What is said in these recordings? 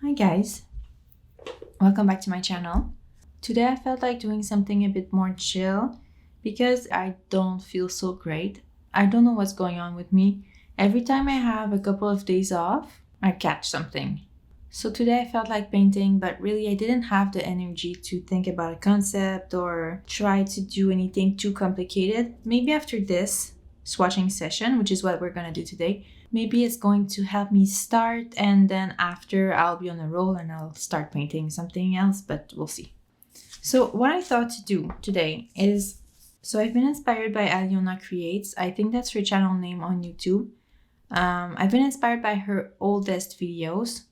Hi guys, welcome back to my channel. Today I felt like doing something a bit more chill because I don't feel so great. I don't know what's going on with me. Every time I have a couple of days off, I catch something. So today I felt like painting, but really I didn't have the energy to think about a concept or try to do anything too complicated. Maybe after this swatching session, which is what we're gonna do today, maybe it's going to help me start, and then after I'll be on a roll and I'll start painting something else, but we'll see. So what I thought to do today is, I've been inspired by Aliona Creates. I think that's her channel name on YouTube. I've been inspired by her oldest videos,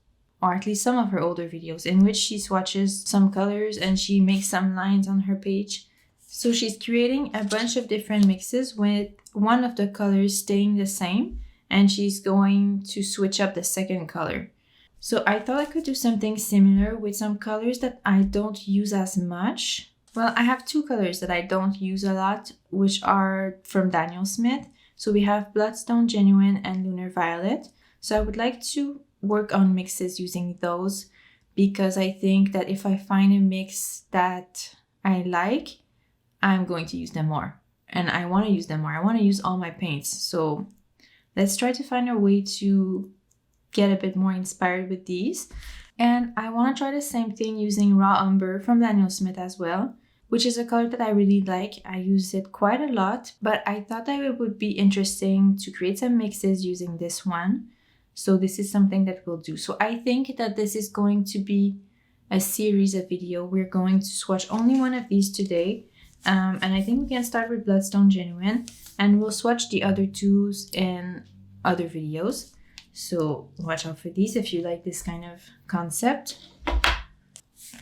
or at least some of her older videos, in which she swatches some colors and she makes some lines on her page. So she's creating a bunch of different mixes with one of the colors staying the same, and she's going to switch up the second color. So I thought I could do something similar with some colors that I don't use as much. Well, I have two colors that I don't use a lot, which are from Daniel Smith. So we have Bloodstone Genuine and Lunar Violet. So I would like to work on mixes using those, because I think that if I find a mix that I like, I'm going to use them more. And I want to use them more. I want to use all my paints. So let's try to find a way to get a bit more inspired with these. And I want to try the same thing using Raw Umber from Daniel Smith as well, which is a color that I really like. I use it quite a lot, but I thought that it would be interesting to create some mixes using this one. So this is something that we'll do. So I think that this is going to be a series of video. We're going to swatch only one of these today. And I think we can start with Bloodstone Genuine, and we'll swatch the other twos in other videos. So watch out for these if you like this kind of concept.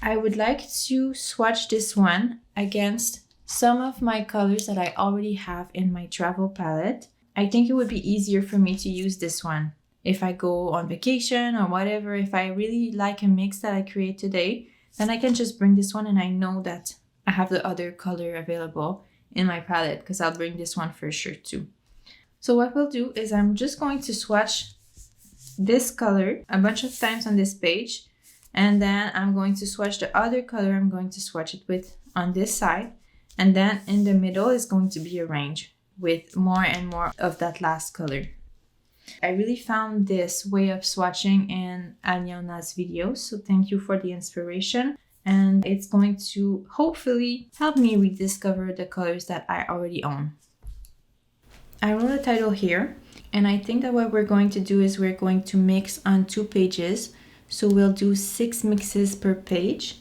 I would like to swatch this one against some of my colors that I already have in my travel palette. I think it would be easier for me to use this one if I go on vacation or whatever. If I really like a mix that I create today, then I can just bring this one, and I know that I have the other color available in my palette, because I'll bring this one for sure too. So what we'll do is I'm just going to swatch this color a bunch of times on this page, and then I'm going to swatch the other color I'm going to swatch it with on this side, and then in the middle is going to be a range with more and more of that last color. I really found this way of swatching in Aliona's videos, so thank you for the inspiration. And it's going to hopefully help me rediscover the colors that I already own. I wrote a title here, and I think that what we're going to do is we're going to mix on 2 pages. So we'll do 6 mixes per page.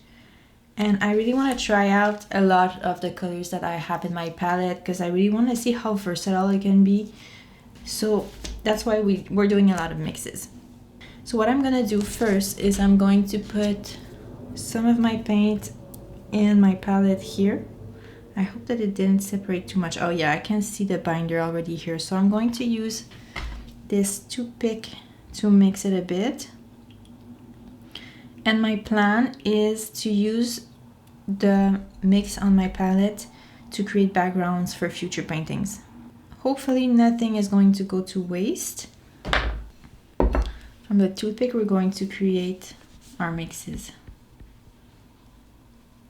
And I really want to try out a lot of the colors that I have in my palette, because I really want to see how versatile it can be. So that's why we're doing a lot of mixes. So what I'm going to do first is I'm going to put some of my paint in my palette here. I hope that it didn't separate too much. Oh yeah, I can see the binder already here. So I'm going to use this toothpick to mix it a bit. And my plan is to use the mix on my palette to create backgrounds for future paintings. Hopefully nothing is going to go to waste. From the toothpick, we're going to create our mixes.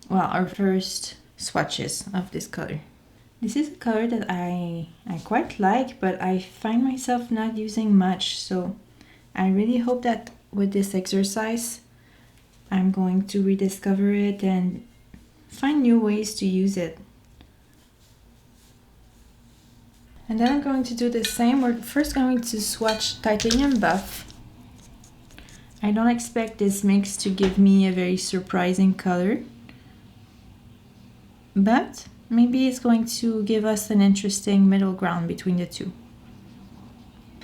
Well, our first swatches of this color. This is a color that I quite like, but I find myself not using much. So I really hope that with this exercise, I'm going to rediscover it and find new ways to use it. And then I'm going to do the same. We're first going to swatch Titanium Buff. I don't expect this mix to give me a very surprising color, but maybe it's going to give us an interesting middle ground between the two.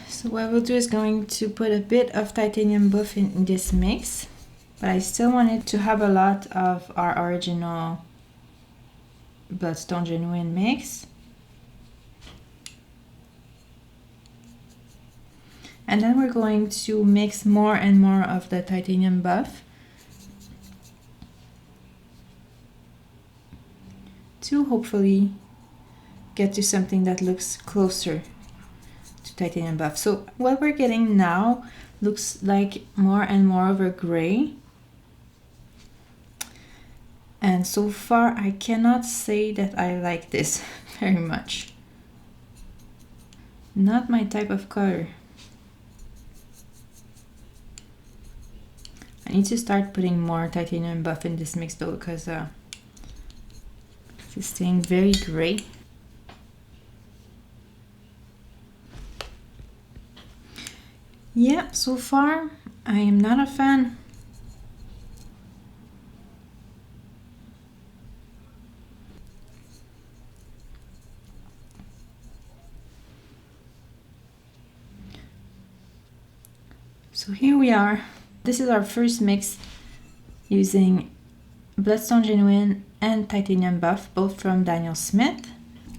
So what we'll do is going to put a bit of Titanium Buff in this mix, but I still want it to have a lot of our original Bloodstone Genuine mix. And then we're going to mix more and more of the Titanium Buff to hopefully get to something that looks closer to Titanium Buff. So what we're getting now looks like more and more of a gray. And so far, I cannot say that I like this very much. Not my type of color. I need to start putting more titanium buff in this mix though, because it's staying very gray. Yeah, so far I am not a fan. So here we are. This is our first mix using Bloodstone Genuine and Titanium Buff, both from Daniel Smith.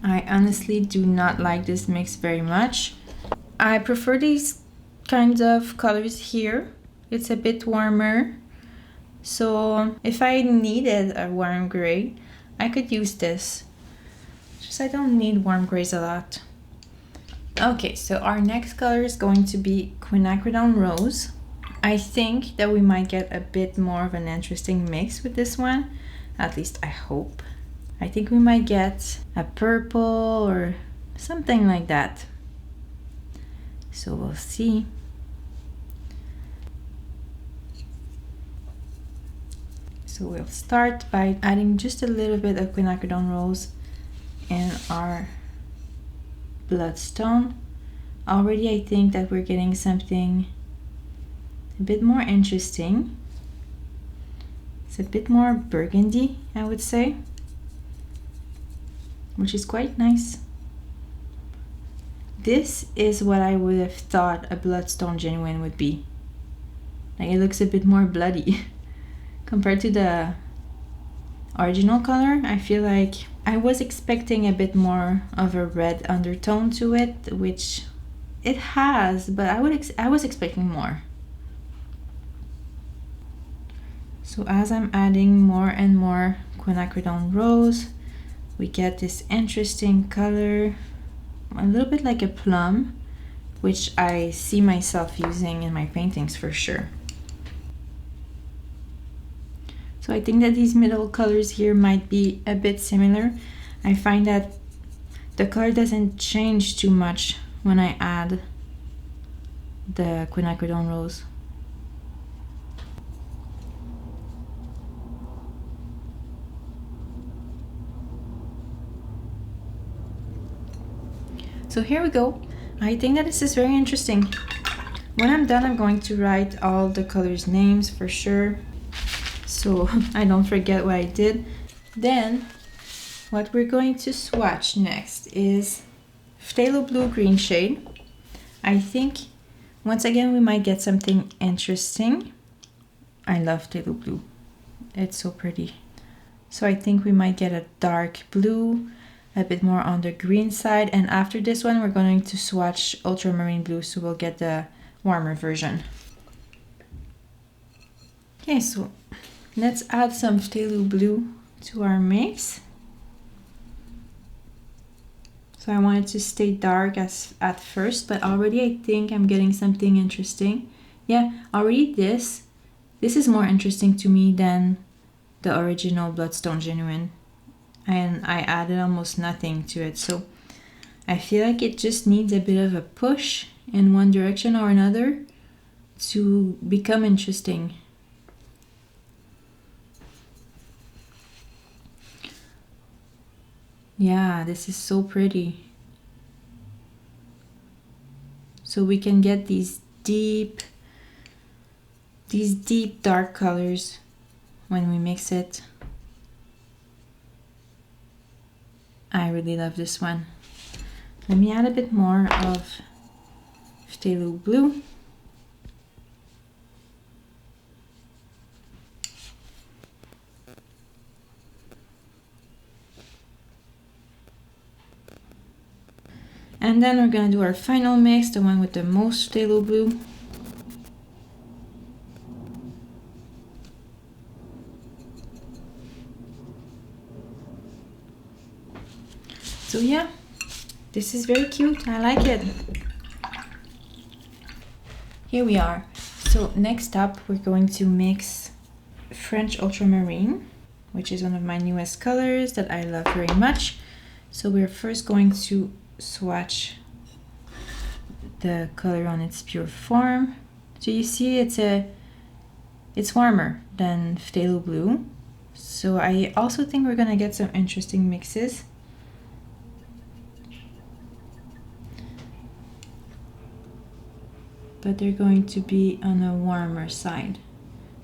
I honestly do not like this mix very much. I prefer these kinds of colors here. It's a bit warmer. So if I needed a warm gray, I could use this. Just I don't need warm grays a lot. Okay, so our next color is going to be Quinacridone Rose. I think that we might get a bit more of an interesting mix with this one. At least I hope. I think we might get a purple or something like that. So we'll see. So we'll start by adding just a little bit of Quinacridone Rose in our Bloodstone. Already I think that we're getting something a bit more interesting. It's a bit more burgundy, I would say, which is quite nice. This is what I would have thought a Bloodstone Genuine would be. Like, it looks a bit more bloody compared to the original color. I feel like I was expecting a bit more of a red undertone to it, which it has, but I was expecting more. So as I'm adding more and more Quinacridone Rose, we get this interesting color, a little bit like a plum, which I see myself using in my paintings for sure. So I think that these middle colors here might be a bit similar. I find that the color doesn't change too much when I add the Quinacridone Rose. So here we go. I think that this is very interesting. When I'm done, I'm going to write all the colors' names for sure, so I don't forget what I did. Then what we're going to swatch next is Phthalo Blue Green shade. I think once again we might get something interesting. I love Phthalo Blue. It's so pretty. So I think we might get a dark blue, a bit more on the green side, and after this one we're going to swatch Ultramarine Blue, so we'll get the warmer version. Okay, so let's add some Phthalo Blue to our mix. So I wanted to stay dark at first, but already I think I'm getting something interesting. Yeah, already this is more interesting to me than the original Bloodstone Genuine. And I added almost nothing to it, so I feel like it just needs a bit of a push in one direction or another to become interesting. Yeah, this is so pretty. So we can get these deep dark colors when we mix it. I really love this one. Let me add a bit more of Phthalo Blue. And then we're gonna do our final mix, the one with the most Phthalo Blue. So yeah, this is very cute. I like it. Here we are. So next up, we're going to mix French Ultramarine, which is one of my newest colors that I love very much. So we're first going to swatch the color on its pure form. So you see it's warmer than Phthalo blue. So I also think we're gonna get some interesting mixes. But they're going to be on a warmer side,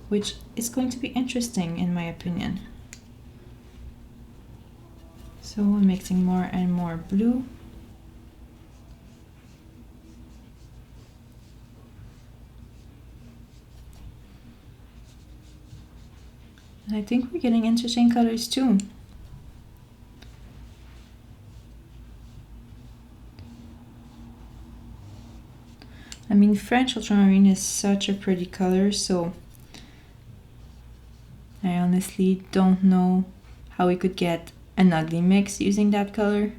which is going to be interesting in my opinion. So I'm mixing more and more blue. And I think we're getting interesting colors too. I mean, French Ultramarine is such a pretty color, so I honestly don't know how we could get an ugly mix using that color.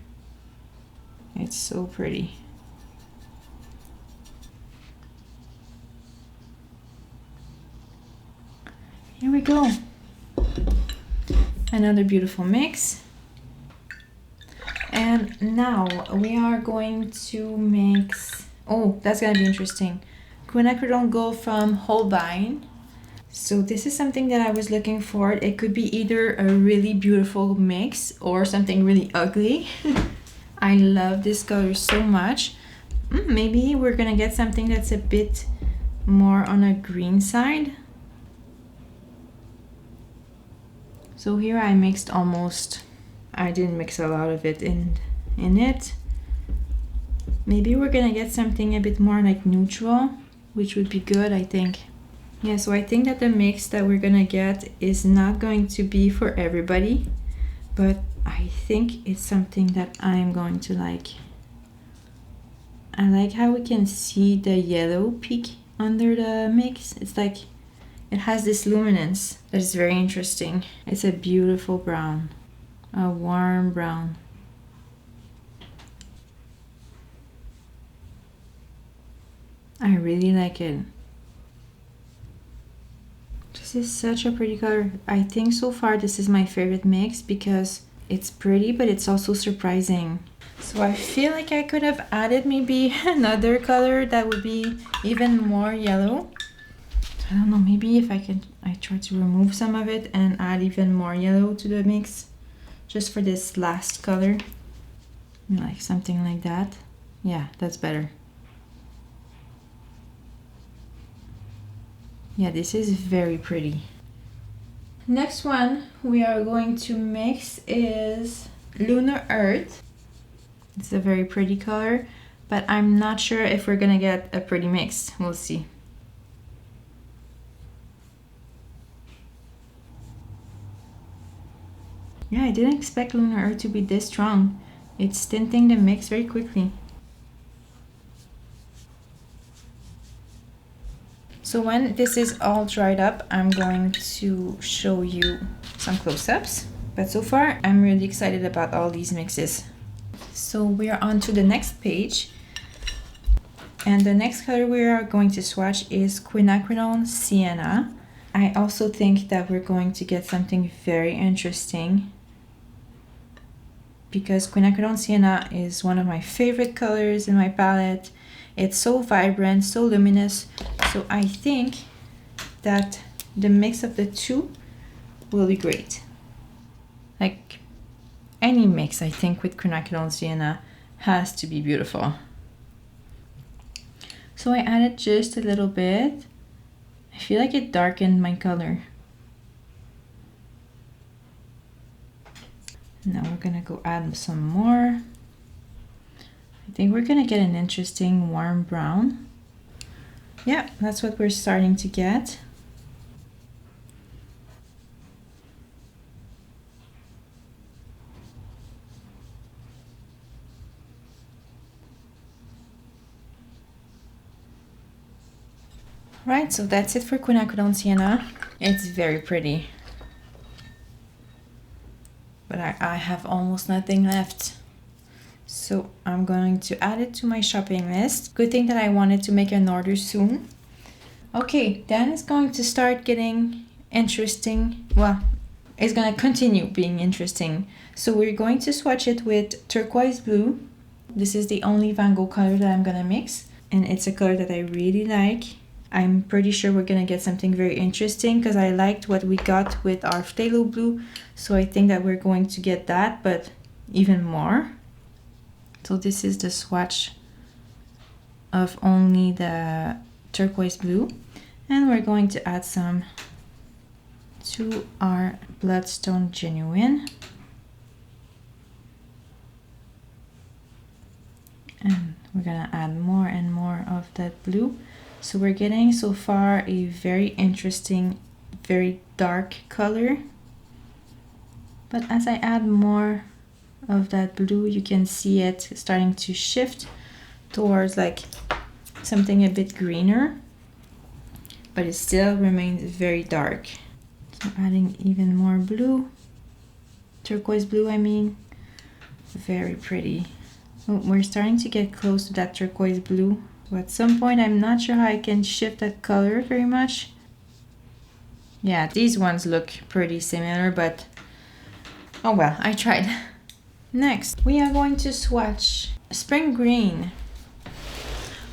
It's so pretty. Here we go. Another beautiful mix. And now we are going to mix, oh, that's gonna be interesting. Quinacridone Gold from Holbein. So this is something that I was looking for. It could be either a really beautiful mix or something really ugly. I love this color so much. Maybe we're gonna get something that's a bit more on a green side. So here I mixed almost, I didn't mix a lot of it in it. Maybe we're gonna get something a bit more like neutral, which would be good, I think. Yeah, so I think that the mix that we're gonna get is not going to be for everybody, but I think it's something that I'm going to like. I like how we can see the yellow peak under the mix. It's like, it has this luminance that is very interesting. It's a beautiful brown, a warm brown. I really like it. This is such a pretty color. I think so far this is my favorite mix because it's pretty, but it's also surprising. So I feel like I could have added maybe another color that would be even more yellow. I don't know, maybe if I try to remove some of it and add even more yellow to the mix, just for this last color. Like something like that. Yeah, that's better. Yeah, this is very pretty. Next one we are going to mix is Lunar Earth. It's a very pretty color, but I'm not sure if we're gonna get a pretty mix. We'll see. Yeah, I didn't expect Lunar Earth to be this strong. It's tinting the mix very quickly. So when this is all dried up, I'm going to show you some close-ups. But so far, I'm really excited about all these mixes. So we are on to the next page. And the next color we are going to swatch is Quinacridone Sienna. I also think that we're going to get something very interesting, because Quinacridone Sienna is one of my favorite colors in my palette. It's so vibrant, so luminous. So I think that the mix of the two will be great. Like any mix, I think, with Quinacridone Sienna has to be beautiful. So I added just a little bit. I feel like it darkened my color. Now we're gonna go add some more. I think we're gonna get an interesting warm brown. Yeah, that's what we're starting to get. Right, so that's it for Quinacridone Sienna. It's very pretty. But I have almost nothing left. So I'm going to add it to my shopping list. Good thing that I wanted to make an order soon. Okay, then it's going to start getting interesting. Well, it's gonna continue being interesting. So we're going to swatch it with turquoise blue. This is the only Van Gogh color that I'm gonna mix, and it's a color that I really like. I'm pretty sure we're gonna get something very interesting because I liked what we got with our phthalo blue. So I think that we're going to get that, but even more. So this is the swatch of only the turquoise blue. And we're going to add some to our Bloodstone Genuine. And we're gonna add more and more of that blue. So we're getting so far a very interesting, very dark color. But as I add more of that blue, you can see it starting to shift towards like something a bit greener, but it still remains very dark. So adding even more blue, turquoise blue I mean, very pretty. So we're starting to get close to that turquoise blue. So at some point I'm not sure how I can shift that color very much. Yeah, these ones look pretty similar, but oh well, I tried. Next, we are going to swatch Spring Green.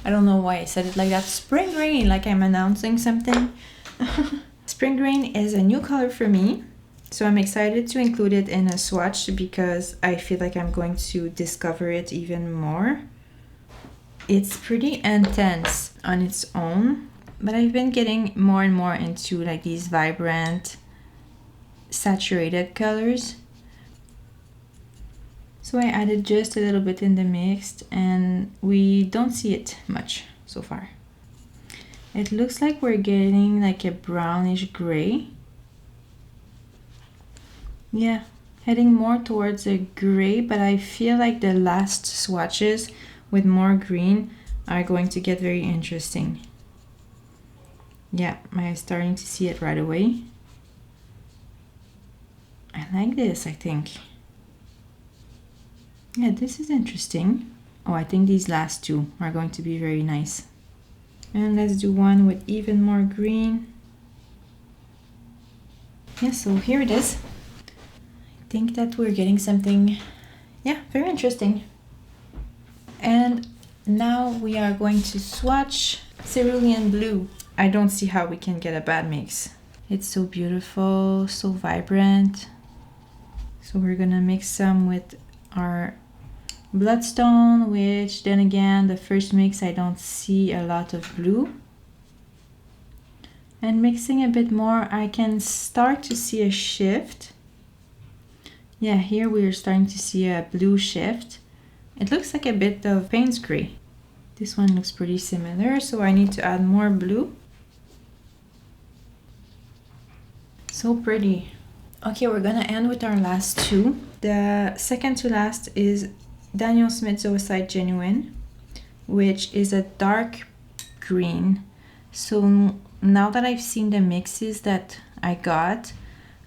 I don't know why I said it like that. Spring Green, like I'm announcing something. Spring Green is a new color for me, so I'm excited to include it in a swatch because I feel like I'm going to discover it even more. It's pretty intense on its own, but I've been getting more and more into like these vibrant, saturated colors. So I added just a little bit in the mix and we don't see it much so far. It looks like we're getting like a brownish gray. Yeah, heading more towards a gray, but I feel like the last swatches with more green are going to get very interesting. Yeah, I'm starting to see it right away. I like this, I think. Yeah, this is interesting. Oh, I think these last two are going to be very nice. And let's do one with even more green. Yeah, so here it is. I think that we're getting something, yeah, very interesting. And now we are going to swatch Cerulean Blue. I don't see how we can get a bad mix. It's so beautiful, so vibrant. So we're gonna mix some with our Bloodstone, which then again, the first mix I don't see a lot of blue. And mixing a bit more, I can start to see a shift. Yeah, here we are starting to see a blue shift. It looks like a bit of Payne's Gray. This one looks pretty similar, so I need to add more blue. So pretty. Okay, we're gonna end with our last two. The second to last is Daniel Smith Genuine, which is a dark green. So now that I've seen the mixes that I got,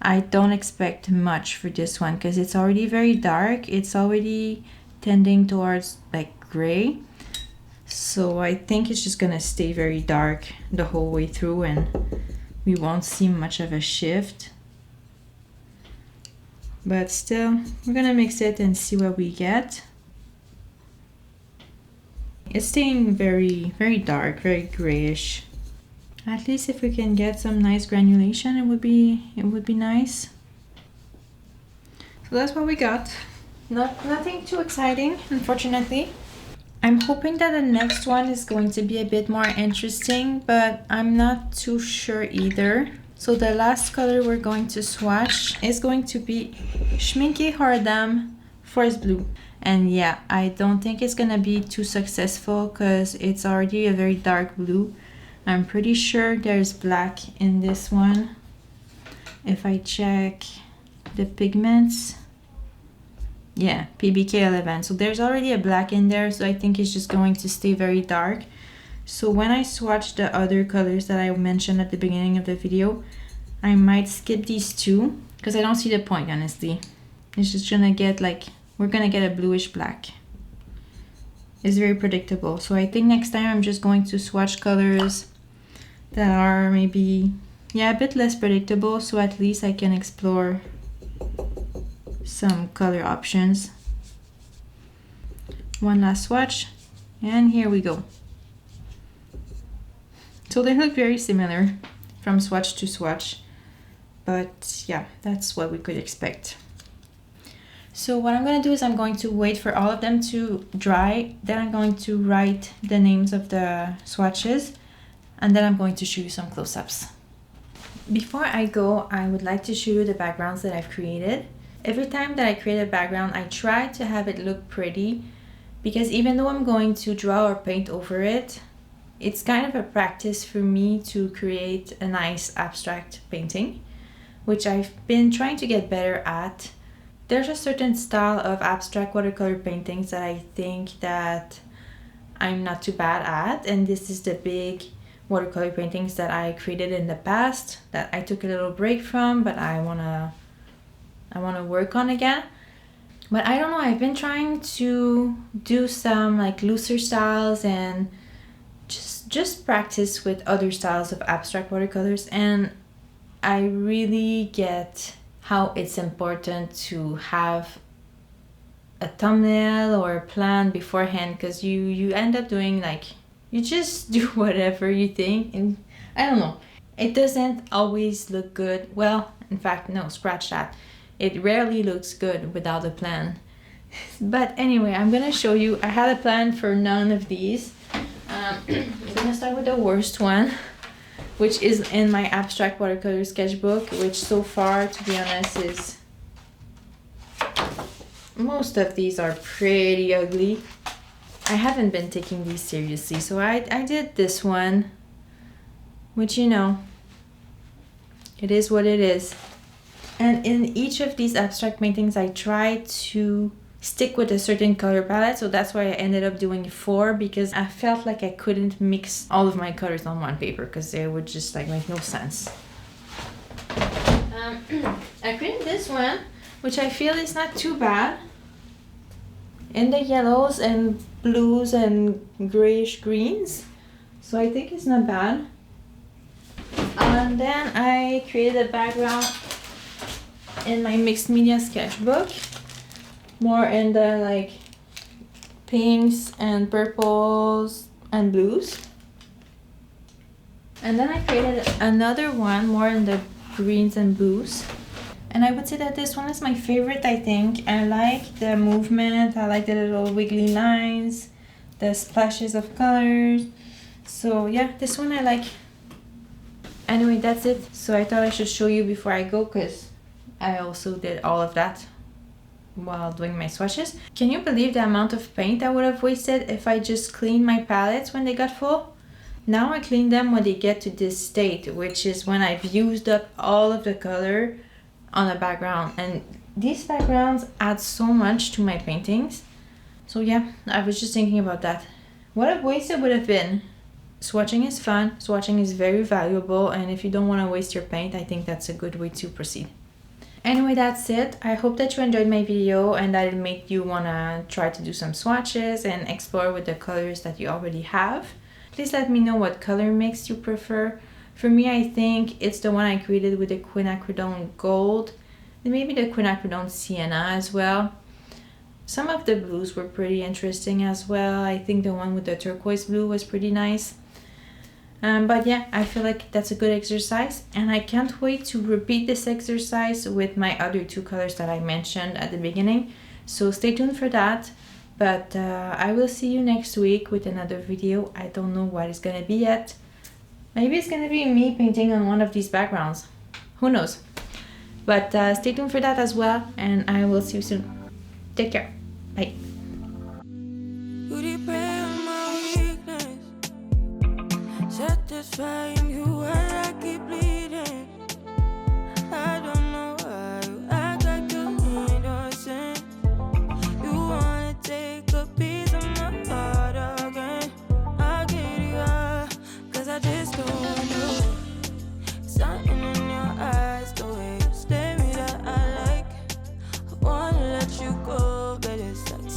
I don't expect much for this one because it's already very dark. It's already tending towards like gray. So I think it's just gonna stay very dark the whole way through and we won't see much of a shift. But still, we're gonna mix it and see what we get. It's staying very, very dark, very grayish. At least if we can get some nice granulation, it would be nice. So that's what we got. Nothing too exciting, unfortunately. I'm hoping that the next one is going to be a bit more interesting, but I'm not too sure either. So the last color we're going to swatch is going to be Schminke Hardam Forest Blue. And yeah, I don't think it's gonna be too successful because it's already a very dark blue. I'm pretty sure there's black in this one. If I check the pigments, yeah, PBK 11. So there's already a black in there, so I think it's just going to stay very dark. So when I swatch the other colors that I mentioned at the beginning of the video, I might skip these two because I don't see the point, honestly. It's just gonna get like, we're gonna get a bluish black. It's very predictable. So I think next time I'm just going to swatch colors that are maybe, yeah, a bit less predictable, so at least I can explore some color options. One last swatch, and here we go. So they look very similar from swatch to swatch, but yeah, that's what we could expect. So what I'm going to do is I'm going to wait for all of them to dry, then I'm going to write the names of the swatches, and then I'm going to show you some close-ups. Before I go, I would like to show you the backgrounds that I've created. Every time that I create a background, I try to have it look pretty, because even though I'm going to draw or paint over it, it's kind of a practice for me to create a nice abstract painting, which I've been trying to get better at. There's a certain style of abstract watercolor paintings that I think that I'm not too bad at, and this is the big watercolor paintings that I created in the past that I took a little break from, but I wanna work on again. But I don't know, I've been trying to do some like looser styles and just practice with other styles of abstract watercolors, and I really get how it's important to have a thumbnail or a plan beforehand, because you end up doing like, you just do whatever you think, and I don't know, it doesn't always look good. Well, in fact, no, scratch that. It rarely looks good without a plan. But anyway, I'm gonna show you. I had a plan for none of these. I'm gonna start with the worst one, which is in my abstract watercolor sketchbook, which so far, to be honest, is, most of these are pretty ugly. I haven't been taking these seriously, so I did this one, which, you know, it is what it is. And in each of these abstract paintings, I try to stick with a certain color palette, so that's why I ended up doing 4, because I felt like I couldn't mix all of my colors on one paper, because they would just like make no sense. I created this one, which I feel is not too bad, in the yellows and blues and grayish greens, so I think it's not bad. And then I created a background in my mixed media sketchbook, more in the like pinks and purples and blues. And then I created another one more in the greens and blues. And I would say that this one is my favorite, I think. I like the movement, I like the little wiggly lines, the splashes of colors. So yeah, this one I like. Anyway, that's it. So I thought I should show you before I go, because I also did all of that while doing my swatches. Can you believe the amount of paint I would have wasted if I just cleaned my palettes when they got full? Now I clean them when they get to this state, which is when I've used up all of the color on a background. And these backgrounds add so much to my paintings. So yeah, I was just thinking about that. What a waste it would have been. Swatching is fun, swatching is very valuable, and if you don't want to waste your paint, I think that's a good way to proceed. Anyway, that's it. I hope that you enjoyed my video and that it made you want to try to do some swatches and explore with the colors that you already have. Please let me know what color mix you prefer. For me, I think it's the one I created with the Quinacridone Gold and maybe the Quinacridone Sienna as well. Some of the blues were pretty interesting as well. I think the one with the turquoise blue was pretty nice. But yeah, I feel like that's a good exercise, and I can't wait to repeat this exercise with my other 2 colors that I mentioned at the beginning. So stay tuned for that. But I will see you next week with another video. I don't know what it's gonna be yet. Maybe it's gonna be me painting on one of these backgrounds. Who knows? But stay tuned for that as well, and I will see you soon. Take care. Bye. Satisfying you while I keep bleeding. I don't know why you act like you innocent. You wanna take a piece of my heart again. I'll get you out, 'cause I just don't know. Something in your eyes, the way you stare me that I like. I wanna let you go, but it's like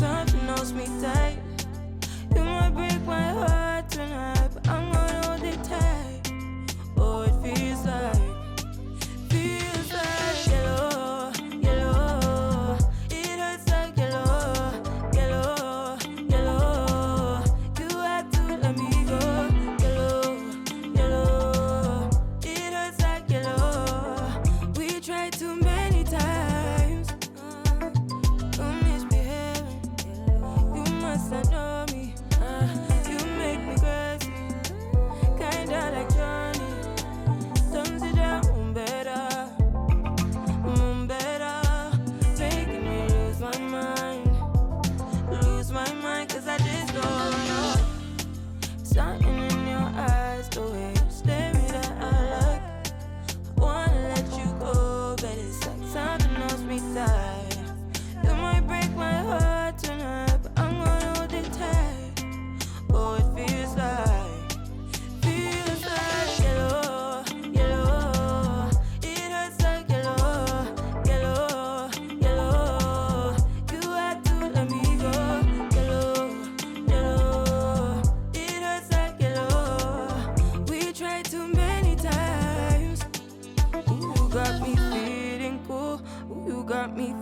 got me